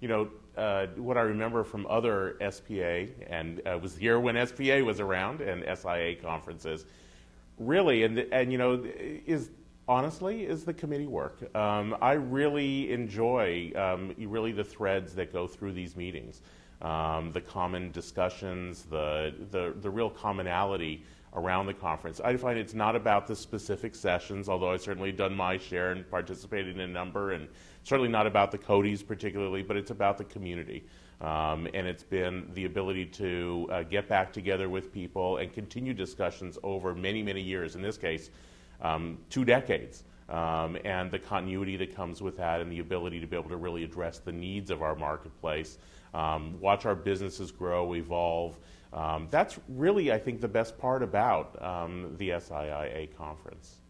what I remember from other SPA, and was here when SPA was around, and SIA conferences, really, is honestly is the committee work. I really enjoy really the threads that go through these meetings, the common discussions, the real commonality around the conference. I find it's not about the specific sessions, although I've certainly done my share and participated in a number, and certainly not about the CODIs particularly, but it's about the community. And it's been the ability to get back together with people and continue discussions over many, many years, in this case, 2 decades. And the continuity that comes with that, and the ability to be able to really address the needs of our marketplace, watch our businesses grow, evolve. That's really, I think, the best part about the SIIA conference.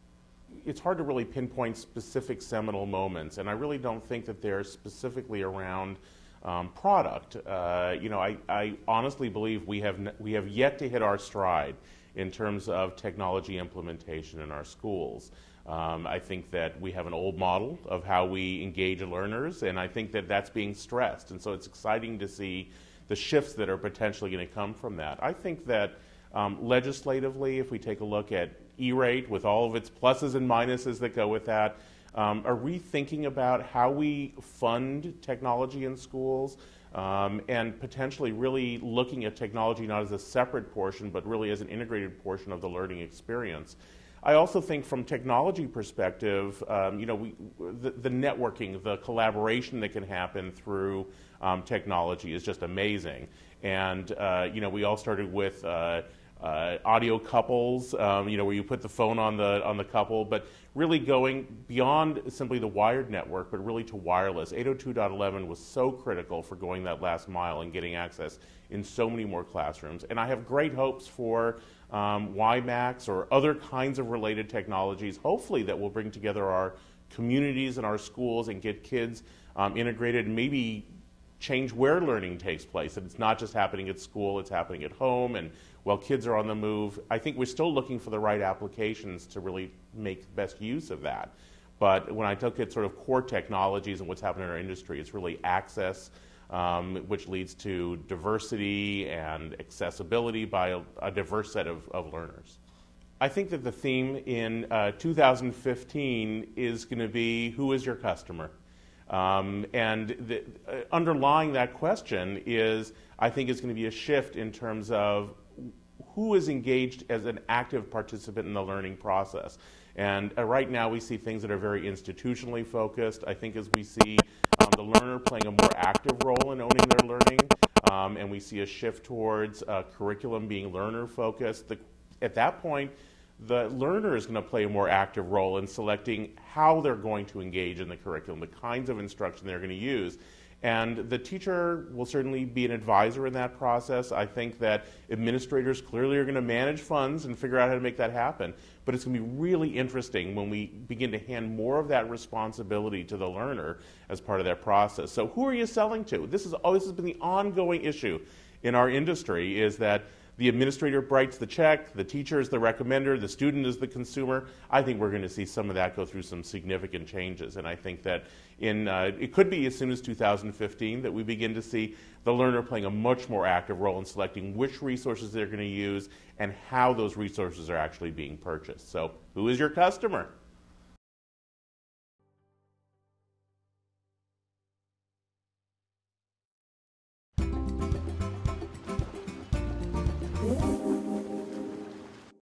It's hard to really pinpoint specific seminal moments, and I really don't think that they're specifically around product. I honestly believe we have yet to hit our stride in terms of technology implementation in our schools. I think that we have an old model of how we engage learners, and I think that that's being stressed. And so it's exciting to see the shifts that are potentially going to come from that. I think that legislatively, if we take a look at E-rate with all of its pluses and minuses that go with that, are rethinking about how we fund technology in schools, and potentially really looking at technology not as a separate portion, but really as an integrated portion of the learning experience. I also think from technology perspective, the networking, the collaboration that can happen through technology is just amazing. And we all started with audio couples, where you put the phone on the couple, but really going beyond simply the wired network, but really to wireless. 802.11 was so critical for going that last mile and getting access in so many more classrooms. And I have great hopes for WiMAX or other kinds of related technologies, hopefully that will bring together our communities and our schools and get kids integrated, and maybe change where learning takes place. And it's not just happening at school, it's happening at home, and while kids are on the move, I think we're still looking for the right applications to really make best use of that. But when I look at sort of core technologies and what's happening in our industry, it's really access, which leads to diversity and accessibility by a diverse set of learners. I think that the theme in 2015 is going to be, who is your customer? Underlying that question is, I think, is going to be a shift in terms of who is engaged as an active participant in the learning process. And right now we see things that are very institutionally focused. I think as we see the learner playing a more active role in owning their learning, and we see a shift towards curriculum being learner focused, at that point the learner is going to play a more active role in selecting how they're going to engage in the curriculum, the kinds of instruction they're going to use. And the teacher will certainly be an advisor in that process. I think that administrators clearly are going to manage funds and figure out how to make that happen. But it's going to be really interesting when we begin to hand more of that responsibility to the learner as part of that process. So who are you selling to? This has been the ongoing issue in our industry, is that the administrator writes the check, the teacher is the recommender, the student is the consumer. I think we're going to see some of that go through some significant changes. And I think that it could be as soon as 2015 that we begin to see the learner playing a much more active role in selecting which resources they're going to use and how those resources are actually being purchased. So who is your customer?